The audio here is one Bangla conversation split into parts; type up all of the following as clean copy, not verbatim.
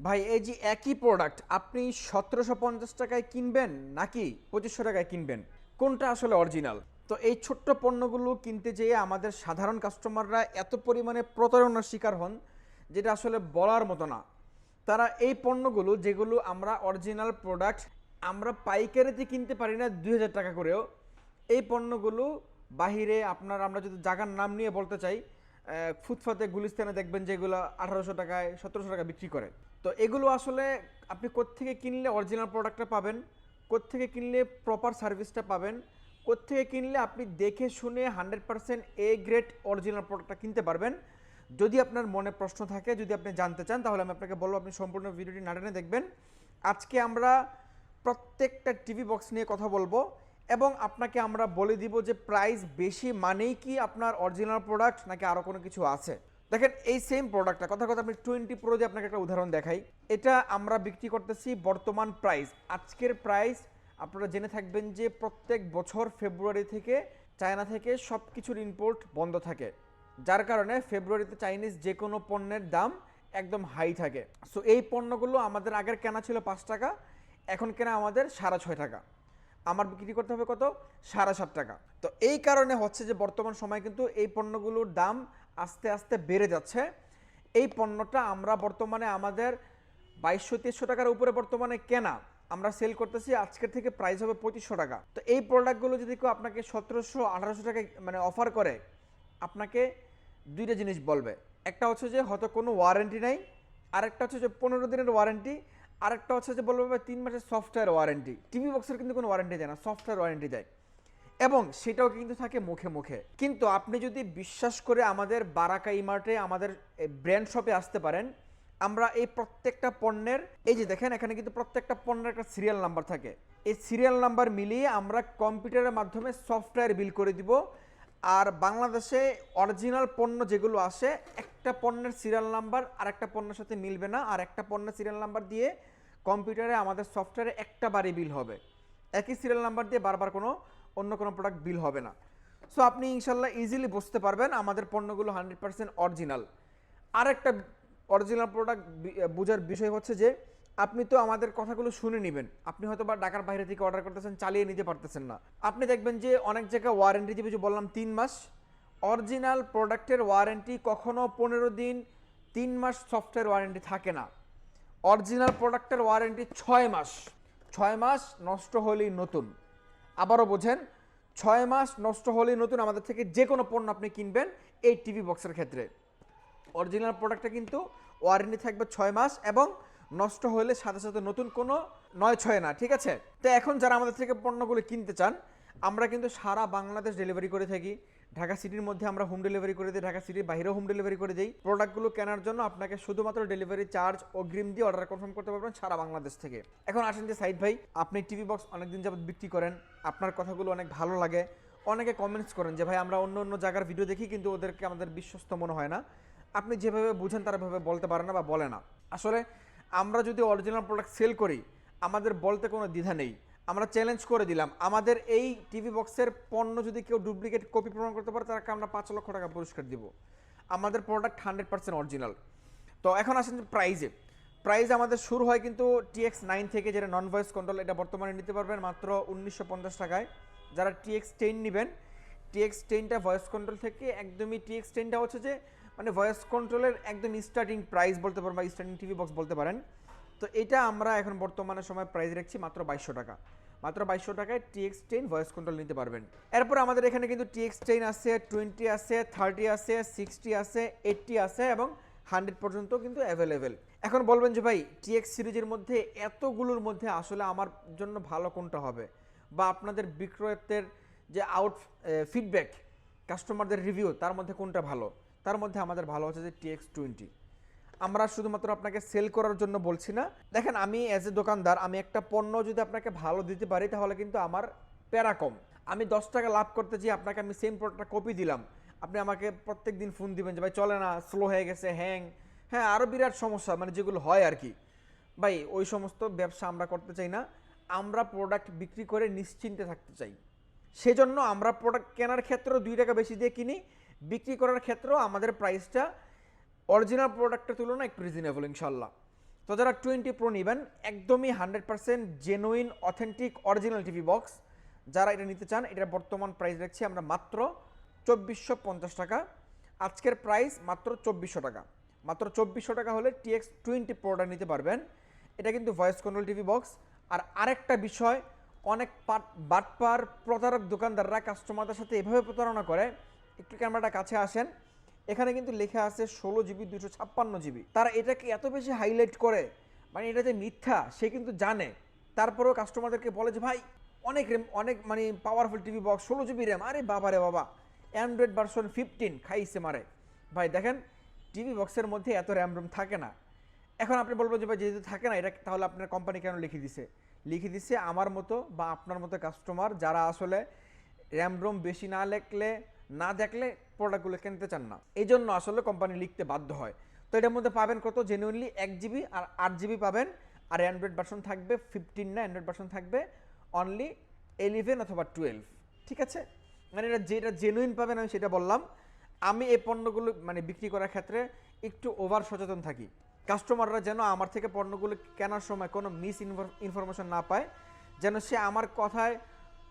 ভাই এই যে একই প্রোডাক্ট আপনি 1750 টাকায় কিনবেন নাকি 2500 টাকায় কিনবেন, কোনটা আসলে অরিজিনাল? তো এই ছোট্ট পণ্যগুলো কিনতে যেয়ে আমাদের সাধারণ কাস্টমাররা এত পরিমাণে প্রতারণার শিকার হন, যেটা আসলে বলার মতো না। তারা এই পণ্যগুলো, যেগুলো আমরা অরিজিনাল প্রোডাক্ট, আমরা পাইকারিতে কিনতে পারি না 2000 টাকা করেও, এই পণ্যগুলো বাহিরে আপনার, আমরা যদি জায়গার নাম নিয়ে বলতে চাই, ফুটপাতে গুলিস্তানে দেখবেন যে এগুলো 1800 টাকায় 1700 টাকা বিক্রি করে। তো এগুলো আসলে আপনি কোত্থেকে কিনলে অরিজিনাল প্রোডাক্টটা পাবেন, কোত্থেকে কিনলে প্রপার সার্ভিসটা পাবেন, কোত্থেকে কিনলে আপনি দেখে শুনে 100% এ গ্রেড অরিজিনাল প্রোডাক্টটা কিনতে পারবেন, যদি আপনার মনে প্রশ্ন থাকে, যদি আপনি জানতে চান, তাহলে আমি আপনাকে বলবো আপনি সম্পূর্ণ ভিডিওটি না টেনে দেখবেন। আজকে আমরা প্রত্যেকটা টিভি বক্স নিয়ে কথা বলবো এবং আপনাকে আমরা বলে দিব যে প্রাইস বেশি মানেই কি আপনার অরিজিনাল প্রোডাক্ট নাকি আরও কোনো কিছু আছে। দেখেন এই সেম প্রোডাক্টটা, কথা কথা আপনি 20 Pro দিয়ে আপনাকে একটা উদাহরণ দেখাই। এটা আমরা বিক্রি করতেছি বর্তমান প্রাইস, আজকের প্রাইস আপনারা জেনে থাকবেন যে প্রত্যেক বছর ফেব্রুয়ারি থেকে চায়না থেকে সব কিছুর ইম্পোর্ট বন্ধ থাকে, যার কারণে ফেব্রুয়ারিতে চাইনিজ যে কোনো পণ্যের দাম একদম হাই থাকে। সো এই পণ্যগুলো আমাদের আগের কেনা ছিল 5 টাকা, এখন কেনা আমাদের 6.5 টাকা, আমার বিক্রি করতে হবে কত, 7.5 টাকা। তো এই কারণে হচ্ছে যে বর্তমান সময় কিন্তু এই পণ্যগুলোর দাম আস্তে আস্তে বেড়ে যাচ্ছে। এই পণ্যটা আমরা বর্তমানে আমাদের 2200-2300 টাকার উপরে বর্তমানে কেনা, আমরা সেল করতেছি, আজকের থেকে প্রাইস হবে 2500 টাকা। তো এই প্রোডাক্টগুলো যদি কেউ আপনাকে 1700-1800 টাকায় মানে অফার করে, আপনাকে দুইটা জিনিস বলবে। একটা হচ্ছে যে হয়তো কোনো ওয়ারেন্টি নাই, আরেকটা হচ্ছে যে 15 দিনের ওয়ারেন্টি, আরেকটা হচ্ছে যে বলবে ভাই 3 মাসের সফটওয়্যার ওয়ারেন্টি। টিভি বক্সের কিন্তু কোনো ওয়ারেন্টি দেয় না, সফটওয়্যার ওয়ারেন্টি দেয়, এবং সেটাও কিন্তু থাকে মুখে মুখে। কিন্তু আপনি যদি বিশ্বাস করে আমাদের বারাকা ইমার্টে আমাদের ব্র্যান্ড শপে আসতে পারেন, আমরা এই প্রত্যেকটা পণ্যের, এই যে দেখেন এখানে কিন্তু প্রত্যেকটা পণ্যের একটা সিরিয়াল নাম্বার থাকে, এই সিরিয়াল নাম্বার মিলিয়ে আমরা কম্পিউটারের মাধ্যমে সফটওয়্যার বিল করে দিব। আর বাংলাদেশে অরিজিনাল পণ্য যেগুলো আসে, একটা পণ্যের সিরিয়াল নাম্বার আর একটা পণ্যের সাথে মিলবে না, আর একটা পণ্যের সিরিয়াল নাম্বার দিয়ে কম্পিউটারে আমাদের সফটওয়্যারে একটা বারই বিল হবে, একই সিরিয়াল নাম্বার দিয়ে বারবার কোনো অন্য কোনো প্রোডাক্ট বিল হবে না। সো আপনি ইনশাল্লাহ ইজিলি বুঝতে পারবেন আমাদের পণ্যগুলো 100% অরিজিনাল। আরেকটা অরিজিনাল প্রোডাক্ট বোঝার বিষয় হচ্ছে যে আপনি তো আমাদের কথাগুলো শুনে নেবেন, আপনি হয়তো বা ঢাকার বাইরে থেকে অর্ডার করতেছেন, চালিয়ে নিতে পারতেছেন না, আপনি দেখবেন যে অনেক জায়গায় ওয়ারেন্টি দিবে, যে বললাম 3 মাস। অরিজিনাল প্রোডাক্টের ওয়ারেন্টি কখনো 15 দিন, 3 মাস সফটওয়্যার ওয়ারেন্টি থাকে না। অরিজিনাল প্রোডাক্টের ওয়ারেন্টি 6 মাস, 6 মাস নষ্ট হলেই নতুন। আবারও বোঝেন, 6 মাস নষ্ট হলেই নতুন আমাদের থেকে যে কোনো পণ্য আপনি কিনবেন এই টিভি বক্সের ক্ষেত্রে। অরিজিনাল প্রোডাক্টটা কিন্তু ওয়ারেন্টি থাকবে 6 মাস, এবং নষ্ট হলে সাথে সাথে নতুন কোনো 9-6 না, ঠিক আছে? তো এখন যারা আমাদের থেকে পণ্যগুলো কিনতে চান, আমরা কিন্তু সারা বাংলাদেশ ডেলিভারি করে থাকি। ঢাকা সিটির মধ্যে আমরা হোম ডেলিভারি করে দিই, ঢাকা সিটির বাইরেও হোম ডেলিভারি করে দিই। প্রোডাক্টগুলো কেনার জন্য আপনাকে শুধুমাত্র ডেলিভারি চার্জ অগ্রিম দিয়ে অর্ডার কনফার্ম করতে পারবেন সারা বাংলাদেশ থেকে। এখন আসেন যে সাইদ ভাই, আপনি টিভি বক্স অনেকদিন যাবত বিক্রি করেন, আপনার কথাগুলো অনেক ভালো লাগে, অনেকে কমেন্টস করেন যে ভাই আমরা অন্য অন্য জায়গার ভিডিও দেখি কিন্তু ওদেরকে আমাদের বিশ্বস্ত মনে হয় না, আপনি যেভাবে বুঝেন তারা ভাবে বলতে পারে না বা বলে না। আসলে আমরা যদি অরিজিনাল প্রোডাক্ট সেল করি, আমাদের বলতে কোনো দ্বিধা নেই। আমরা চ্যালেঞ্জ করে দিলাম, আমাদের এই টিভি বক্সের পণ্য যদি কেউ ডুপ্লিকেট কপি প্রমাণ করতে পারে, তাকে আমরা 5 লক্ষ টাকা পুরস্কার দিব। আমাদের প্রোডাক্ট 100% অরিজিনাল। তো এখন আসেন প্রাইজে। প্রাইস আমাদের শুরু হয় কিন্তু TX9 থেকে, যেটা নন ভয়েস কন্ট্রোল, এটা বর্তমানে নিতে পারবেন মাত্র 1950 টাকায়। যারা TX10 নেবেন, TX10টা ভয়েস কন্ট্রোল থেকে একদমই, TX10টা হচ্ছে যে মানে ভয়েস কন্ট্রোলের একদম স্টার্টিং প্রাইস বলতে পারেন, বা স্টার্টিং টিভি বক্স বলতে পারেন। তো এটা আমরা এখন বর্তমানে সময় প্রাইস রাখছি মাত্র 2200 টাকা। মাত্র 2200 টাকায় TX10 ভয়েস কন্ট্রোল নিতে পারবেন। এরপর আমাদের এখানে কিন্তু TX10 আছে, 20 আছে, 30 আছে, 60 আছে, 80 আছে, এবং 100 পর্যন্ত কিন্তু অ্যাভেলেবেল। এখন বলবেন যে ভাই TX সিরিজের মধ্যে এতগুলোর মধ্যে আসলে আমার জন্য ভালো কোনটা হবে, বা আপনাদের বিক্রয়ের যে ফিডব্যাক, কাস্টমারদের রিভিউ, তার মধ্যে কোনটা ভালো? তার মধ্যে আমাদের ভালো হচ্ছে যে TX20। আমরা শুধুমাত্র আপনাকে সেল করার জন্য বলছি না। দেখেন আমি অ্যাজ এ দোকানদার, আমি একটা পণ্য যদি আপনাকে ভালো দিতে পারি, তাহলে কিন্তু আমার প্যারা কম। আমি 10 টাকা লাভ করতে চাই, আপনাকে আমি সেম প্রোডাক্টটা কপি দিলাম, আপনি আমাকে প্রত্যেক দিন ফোন দিবেন যে ভাই চলে না, স্লো হয়ে গেছে, হ্যাং, হ্যাঁ আরও বিরাট সমস্যা, মানে যেগুলো হয় আর কি। ভাই ওই সমস্ত ব্যবসা আমরা করতে চাই না। আমরা প্রোডাক্ট বিক্রি করে নিশ্চিন্তে থাকতে চাই। সেজন্য আমরা প্রোডাক্ট কেনার ক্ষেত্রেও 2 টাকা বেশি দিয়ে কিনি, বিক্রি করার ক্ষেত্রেও আমাদের প্রাইসটা অরিজিনাল প্রোডাক্টের তুলনায় একটু রিজনেবল ইনশাল্লাহ। তো যারা 20 প্রো নেবেন একদমই 100% genuine authentic original TV box, যারা এটা নিতে চান, এটার বর্তমান প্রাইস রাখছি আমরা মাত্র 2450 টাকা। আজকের প্রাইস মাত্র 2400 টাকা। মাত্র 2400 টাকা হলে TX20 প্রোটা নিতে পারবেন। এটা কিন্তু ভয়েস কন্ট্রোল টিভি বক্স। আর আরেকটা বিষয়, অনেক বাটপার প্রতারক দোকানদাররা কাস্টমারদের সাথে এভাবে প্রতারণা করে, একটু ক্যামেরাটা কাছে আসেন, এখানে কিন্তু লেখা আছে 16GB 256GB। তারা এটাকে এত বেশি হাইলাইট করে, মানে এটা যে মিথ্যা সে কিন্তু জানে, তারপরেও কাস্টমারদেরকে বলে যে ভাই অনেক র্যাম, অনেক মানে powerful TV box, 16GB RAM. আরে বাবা রে বাবা, অ্যান্ড্রয়েড ভার্সন 15 খাইছে মারে। ভাই দেখেন টিভি বক্সের মধ্যে এত র্যাম রোম থাকে না। এখন আপনি বলবেন যে ভাই যেহেতু থাকে না এটা তাহলে আপনার কোম্পানি কেন লিখে দিছে আমার মতো বা আপনার মতো কাস্টমার যারা আসলে র্যাম রোম বেশি না দেখলে প্রোডাক্টগুলো কিনতে চান না, এই জন্য আসলে কোম্পানি লিখতে বাধ্য হয়। তো এটার মধ্যে পাবেন কত, জেনুইনলি 1GB আর 8GB পাবেন। আর অ্যান্ড্রয়েড ভার্সন থাকবে 15 না, অ্যান্ড্রয়েড ভার্সন থাকবে অনলি 11 অথবা 12। ঠিক আছে, মানে এটা যেটা জেনুইন পাবেন আমি সেটা বললাম। আমি এই পণ্যগুলো মানে বিক্রি করার ক্ষেত্রে একটু ওভার সচেতন থাকি, কাস্টমাররা যেন আমার থেকে পণ্যগুলো কেনার সময় কোনো ইনফরমেশন না পায়, যেন সে আমার কথায়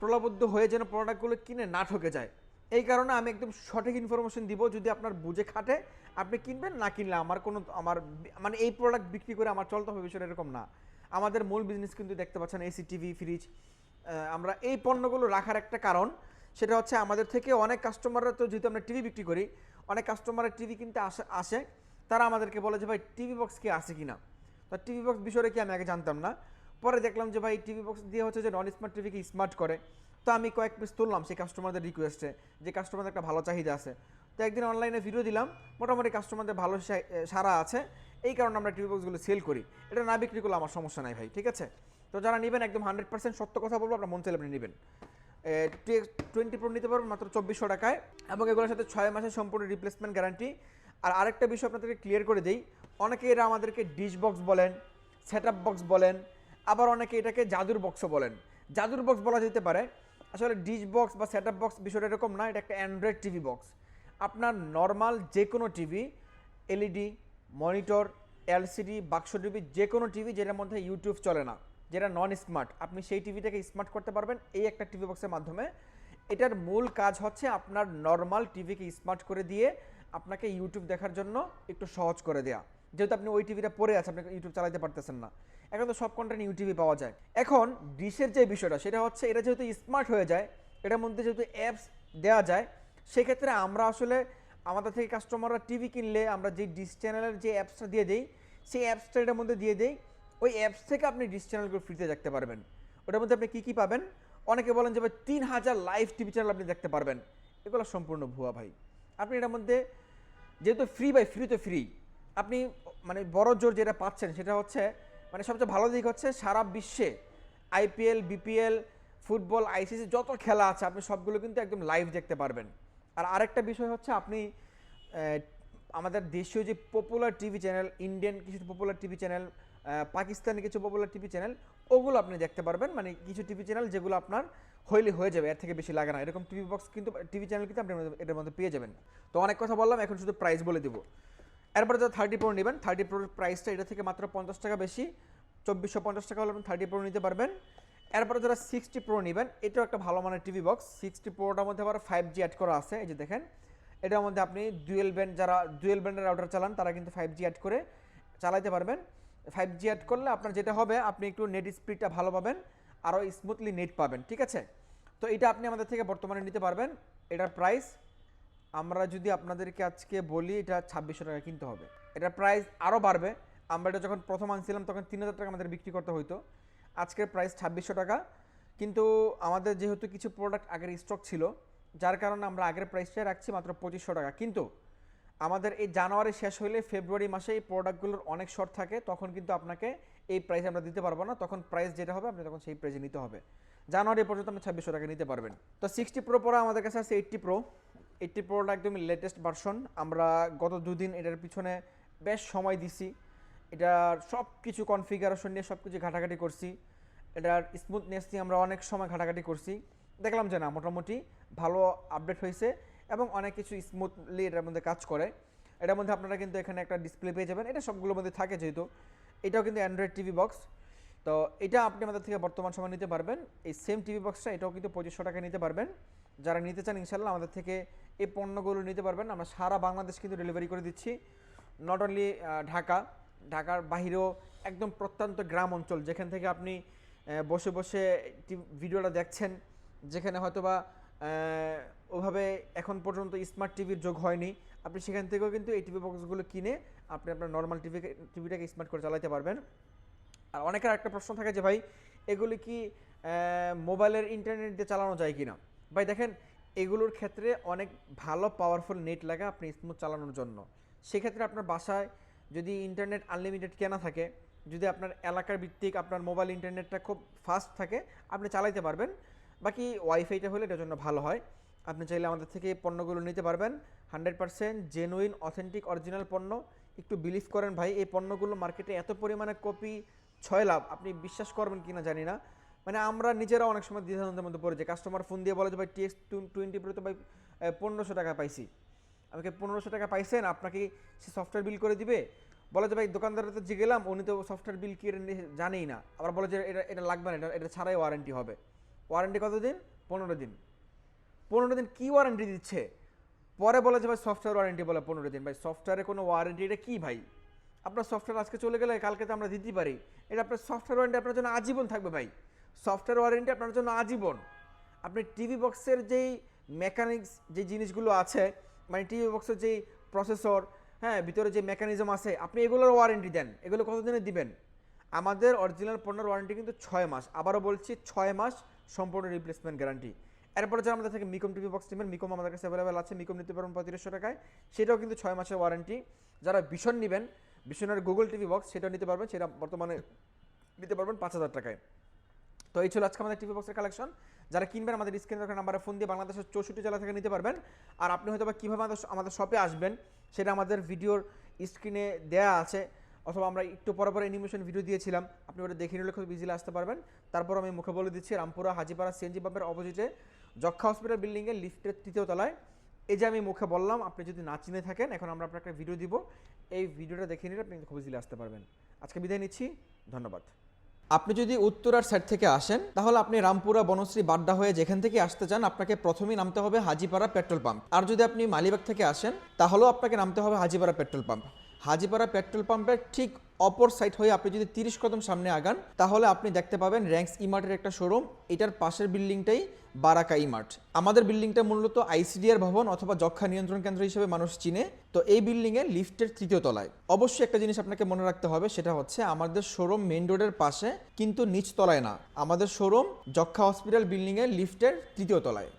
প্রলবদ্ধ হয়ে যেন প্রোডাক্টগুলো কিনে না ঠকে যায়। এই কারণে আমি একদম সঠিক ইনফরমেশন দিব, যদি আপনার বুঝে খাটে আপনি কিনবেন, না কিনলে আমার মানে এই প্রোডাক্ট বিক্রি করে আমার চলতে হবে বিষয়টা এরকম না। আমাদের মূল বিজনেস কিন্তু দেখতে পাচ্ছেন এসি, টিভি, ফ্রিজ। আমরা এই পণ্যগুলো রাখার একটা কারণ, সেটা হচ্ছে আমাদের থেকে অনেক কাস্টমাররা, তো যেহেতু আমরা টিভি বিক্রি করি, অনেক কাস্টমাররা টিভি কিনতে আসে, তারা আমাদেরকে বলে যে ভাই টিভি বক্স কি আছে কিনা। তো টিভি বক্স বিষয়টা কি আমি আগে জানতাম না, পরে দেখলাম যে ভাই টিভি বক্স দিয়ে হচ্ছে যে নন স্মার্ট টিভিকে স্মার্ট করে। তো আমি কয়েক পিস তুললাম সেই কাস্টমারদের রিকোয়েস্টে, যে কাস্টমারদের একটা ভালো চাহিদা আছে। তো একদিন অনলাইনে ভিডিও দিলাম, মোটামুটি কাস্টমারদের ভালো সারা আছে, এই কারণে আমরা টিভি বক্সগুলো সেল করি। এটা না বিক্রি করলে আমার সমস্যা নাই ভাই, ঠিক আছে। তো যারা নেবেন একদম 100% সত্য কথা বলবো, আপনার মন চাইলে আপনি নেবেন। TX20 প্রো নিতে পারবেন মাত্র 2400 টাকায়, এবং এগুলোর সাথে 6 মাসের সম্পূর্ণ রিপ্লেসমেন্ট গ্যারান্টি। আর আরেকটা বিষয় আপনাদেরকে ক্লিয়ার করে দিই, অনেকে এরা আমাদেরকে ডিশ বক্স বলেন, সেট আপ বক্স বলেন, আবার অনেকে এটাকে জাদুর বক্সও বলেন। জাদুর বক্স বলা যেতে পারে, আসলে ডিশ বক্স বা সেট আপ বক্স বিষয়টা এরকম না, এটা একটা অ্যান্ড্রয়েড টিভি বক্স। আপনার নর্মাল যে কোনো টিভি, এলইডি, মনিটর, এলসিডি, বাক্স টিভি, যে কোনো টিভি যেটার মধ্যে ইউটিউব চলে না, যেটা নন স্মার্ট, আপনি সেই টিভিটাকে স্মার্ট করতে পারবেন এই একটা টিভি বক্সের মাধ্যমে। এটার মূল কাজ হচ্ছে আপনার নর্মাল টিভিকে স্মার্ট করে দিয়ে আপনাকে ইউটিউব দেখার জন্য একটু সহজ করে দেয়া। যেহেতু আপনি ওই টিভিটা পরে আছে, আপনি ইউটিউব চালাতে পারতেছেন না, এখন তো সব কন্টেন্ট ইউটিউবে পাওয়া যায়। এখন ডিশের যে বিষয়টা, সেটা হচ্ছে এটা যেহেতু স্মার্ট হয়ে যায়, এটার মধ্যে যেহেতু অ্যাপস দেওয়া যায়, সেক্ষেত্রে আমরা আসলে আমাদের থেকে কাস্টমাররা টিভি কিনলে আমরা যে ডিশ চ্যানেলের যে অ্যাপসটা দিয়ে দিই, সেই অ্যাপসটা এটার মধ্যে দিয়ে দিই, ওই অ্যাপস থেকে আপনি ডিশ চ্যানেলগুলো ফ্রিতে দেখতে পারবেন। ওটার মধ্যে আপনি কী পাবেন, অনেকে বলেন যে ভাই 3000 লাইভ টিভি চ্যানেল আপনি দেখতে পারবেন, এগুলো সম্পূর্ণ ভুয়া ভাই। আপনি এটার মধ্যে যেহেতু ফ্রি বাই ফ্রি, তো ফ্রি আপনি মানে বড় জোর যেটা পাচ্ছেন সেটা হচ্ছে, মানে সবচেয়ে ভালো দিক হচ্ছে সারা বিশ্বে আইপিএল, বিপিএল, ফুটবল, আইসিসি যত খেলা আছে আপনি সবগুলো কিন্তু একদম লাইভ দেখতে পারবেন। আর আরেকটা বিষয় হচ্ছে আপনি আমাদের দেশীয় যে পপুলার টিভি চ্যানেল, ইন্ডিয়ান কিছু পপুলার টিভি চ্যানেল, পাকিস্তানি কিছু পপুলার টিভি চ্যানেল, ওগুলো আপনি দেখতে পারবেন। মানে কিছু টিভি চ্যানেল যেগুলো আপনার হয়ে যাবে, এর থেকে বেশি লাগে না, এরকম টিভি বক্স কিন্তু টিভি চ্যানেল কিন্তু আপনি এটার মধ্যে পেয়ে যাবেন। তো অনেক কথা বললাম, এখন শুধু প্রাইস বলে দেবো। এরপরে যারা 30 প্রো নেবেন, 30 প্রোর প্রাইসটা এটা থেকে মাত্র 50 টাকা বেশি, 2450 টাকা হলে আপনি 30 প্রো নিতে পারবেন। এরপরে যারা 60 প্রো নেবেন, এটাও একটা ভালো মানের টিভি বক্স। 60 প্রোটার মধ্যে আবার 5G অ্যাড করা আছে, এই যে দেখেন, এটার মধ্যে আপনি যারা ডুয়েল ব্যান্ডের রাউটার চালান তারা কিন্তু 5G অ্যাড করে চালাতে পারবেন। 5G অ্যাড করলে আপনার যেটা হবে, আপনি একটু নেট স্পিডটা ভালো পাবেন, আরও স্মুথলি নেট পাবেন, ঠিক আছে। তো এটা আপনি আমাদের থেকে বর্তমানে নিতে পারবেন। এটার প্রাইস আমরা যদি আপনাদেরকে আজকে বলি, এটা 2600 টাকা কিনতে হবে। এটার প্রাইস আরও বাড়বে, আমরা এটা যখন প্রথম আনছিলাম তখন 3000 টাকা আমাদের বিক্রি করতে হইতো, আজকের প্রাইস 2600 টাকা। কিন্তু আমাদের যেহেতু কিছু প্রোডাক্ট আগের স্টক ছিল, যার কারণে আমরা আগের প্রাইসটাই রাখছি মাত্র 2500 টাকা। কিন্তু আমাদের এই জানুয়ারি শেষ হইলে ফেব্রুয়ারি মাসে এই প্রোডাক্টগুলোর অনেক শর্ট থাকে, তখন কিন্তু আপনাকে এই প্রাইসে আমরা দিতে পারবো না, তখন প্রাইস যেটা হবে আপনি তখন সেই প্রাইসে নিতে হবে। জানুয়ারি পর্যন্ত আপনি 2600 টাকা নিতে পারবেন। তো 60 প্রো পরে আমাদের কাছে আছে 80 প্রো। 80 প্রোটা একদমই লেটেস্ট ভার্সন। আমরা গত দুদিন এটার পিছনে বেশ সময় দিছি, এটার সব কিছু কনফিগারেশন নিয়ে সব কিছু ঘাটাঘাটি করছি, এটার স্মুথনেস নিয়ে আমরা অনেক সময় ঘাটাঘাটি করছি, দেখলাম যে না মোটামুটি ভালো আপডেট হয়েছে এবং অনেক কিছু স্মুথলি এটার মধ্যে কাজ করে। এটার মধ্যে আপনারা কিন্তু এখানে একটা ডিসপ্লে পেয়ে যাবেন, এটা সবগুলোর মধ্যে থাকে যেহেতু। এটাও কিন্তু অ্যান্ড্রয়েড টিভি বক্স। তো এটা আপনি আমাদের থেকে বর্তমান সময় নিতে পারবেন। এই সেম টিভি বক্সটা এটাও কিন্তু 2500 টাকায় নিতে পারবেন। যারা নিতে চান ইনশাল্লাহ আমাদের থেকে এই পণ্যগুলো নিতে পারবেন। আমরা সারা বাংলাদেশ কিন্তু ডেলিভারি করে দিচ্ছি, নট অনলি ঢাকার বাহিরেও একদম প্রত্যন্ত গ্রাম অঞ্চল যেখান থেকে আপনি বসে বসে ভিডিওটা দেখছেন, যেখানে হয়তোবা ওভাবে এখন পর্যন্ত স্মার্ট টিভির যোগ হয়নি, আপনি সেখান থেকেও কিন্তু এই টিভি বক্সগুলো কিনে আপনি আপনার নর্মাল টিভিটাকে স্মার্ট করে চালাতে পারবেন। আর অনেকের একটা প্রশ্ন থাকে যে ভাই এগুলি কি মোবাইলের ইন্টারনেট দিয়ে চালানো যায় কি না। ভাই দেখেন, এগুলোর ক্ষেত্রে অনেক ভালো পাওয়ারফুল নেট লাগে আপনি স্মুথ চালানোর জন্য। সেক্ষেত্রে আপনার বাসায় যদি ইন্টারনেট আনলিমিটেড কেনা থাকে, যদি আপনার এলাকার ভিত্তিক আপনার মোবাইল ইন্টারনেটটা খুব ফাস্ট থাকে, আপনি চালাইতে পারবেন। বাকি ওয়াইফাইটা হলে এটার জন্য ভালো হয়। আপনি চাইলে আমাদের থেকে এই পণ্যগুলো নিতে পারবেন। 100% জেনুইন অথেন্টিক অরিজিনাল পণ্য। একটু বিলিভ করেন ভাই, এই পণ্যগুলো মার্কেটে এত পরিমাণে কপি 6 লাভ, আপনি বিশ্বাস করবেন কিনা জানি না। মানে আমরা নিজেরা অনেক সময় দ্বিধাদ্বন্দ্বের মধ্যে পড়ে যাই। কাস্টমার ফোন দিয়ে বলে যে ভাই TX20 Pro তো ভাই 1500 টাকা পাইছি। আমাকে 1500 টাকা পাইছেন, আপনাকে সে সফটওয়্যার বিল করে দিবে। বলে যে ভাই দোকানদারের তো গেলাম, উনি তো সফটওয়্যার বিল কি জানেই না। আবার বলে যে এটা লাগবে না, এটা ছাড়াই ওয়ারেন্টি হবে। ওয়ারেন্টি কতদিন? 15 দিন। 15 দিন কি ওয়ারেন্টি দিচ্ছে? পরে বলে যে ভাই সফটওয়্যার ওয়ারেন্টি বলে 15 দিন। ভাই সফটওয়্যারে কোনো ওয়ারেন্টি, এটা কি ভাই? আপনার সফটওয়্যার আজকে চলে গেলে কালকে তো আমরা দিতেই পারি। এটা আপনার সফটওয়্যার ওয়ারেন্টি আপনার জন্য আজীবন থাকবে ভাই। সফটওয়্যার ওয়ারেন্টি আপনার জন্য আজীবন। আপনি টিভি বক্সের যেই মেকানিক্স, যে জিনিসগুলো আছে, মানে টিভি বক্সের যেই প্রসেসর, হ্যাঁ, ভিতরে যে মেকানিজম আছে, আপনি এগুলোর ওয়ারেন্টি দেন। এগুলো কতদিনে দিবেন? আমাদের অরিজিনাল পণ্যের ওয়ারেন্টি কিন্তু 6 মাস। আবারও বলছি 6 মাস সম্পূর্ণ রিপ্লেসমেন্ট গ্যারান্টি। এরপরে যারা আমাদের থেকে মিকম টিভি বক্স নেবেন, মিকম আমাদের কাছে অ্যাভেলেবেল আছে। মিকম নিতে পারবেন 3500 টাকায়, সেটাও কিন্তু 6 মাসের ওয়ারেন্টি। যারা ভীষণ নেবেন, ভীষণের গুগল টিভি বক্স, সেটাও নিতে পারবেন। সেটা বর্তমানে নিতে পারবেন 5000 টাকায়। তো এই ছিল আজকে আমাদের টিভি বক্সের কালেকশন। যারা কিনবেন আমাদের স্ক্রিনে থাকা নাম্বারে ফোন দিয়ে বাংলাদেশের 64 জেলা থেকে নিতে পারবেন। আর আপনি হয়তো বা কীভাবে আমাদের শপে আসবেন সেটা আমাদের ভিডিওর স্ক্রিনে দেয়া আছে, অথবা আমরা একটু পরে পরে অ্যানিমেশন ভিডিও দিয়েছিলাম, আপনি ওটা দেখে নিলে খুব ইজিলি আসতে পারবেন। তারপর আমি মুখে বলে দিচ্ছি, রামপুরা হাজিপাড়া সিএনজি পাম্পের অপোজিটে যক্ষা হসপিটাল বিল্ডিংয়ে লিফটের 3য় তলায়। এই যে আমি মুখে বললাম, আপনি যদি না চিনে থাকেন, এখন আমরা আপনাকে একটা ভিডিও দিব, এই ভিডিওটা দেখে নিলে আপনি খুব ইজিলি আসতে পারবেন। আজকে বিদায় নিচ্ছি, ধন্যবাদ। আপনি যদি উত্তরার সাইড থেকে আসেন, তাহলে আপনি রামপুরা বনশ্রী বাড্ডা হয়ে যেখান থেকে আসতে চান, আপনাকে প্রথমেই নামতে হবে হাজিপাড়া পেট্রোল পাম্প। আর যদি আপনি মালিবাগ থেকে আসেন, তাহলেও আপনাকে নামতে হবে Hajipara petrol pump. Hajipara petrol পাম্পের ঠিক অপর সাইড হয়ে আপনি যদি 30 কদম সামনে আগান, তাহলে আপনি দেখতে পাবেন র্যাঙ্কস ইমার্টের একটা শোরুম। এটার পাশের বিল্ডিংটাই বারাকা ইমার্ট। আমাদের বিল্ডিংটা মূলত আইসিডিআর ভবন অথবা যক্ষা নিয়ন্ত্রণ কেন্দ্র হিসেবে মানুষ চিনে। তো এই বিল্ডিংয়ে লিফটের 3য় তলায়। অবশ্যই একটা জিনিস আপনাকে মনে রাখতে হবে, সেটা হচ্ছে আমাদের শোরুম মেইন রোডের পাশে, কিন্তু নিচ তলায় না। আমাদের শোরুম যক্ষা হসপিটাল বিল্ডিংয়ের লিফটের 3য় তলায়।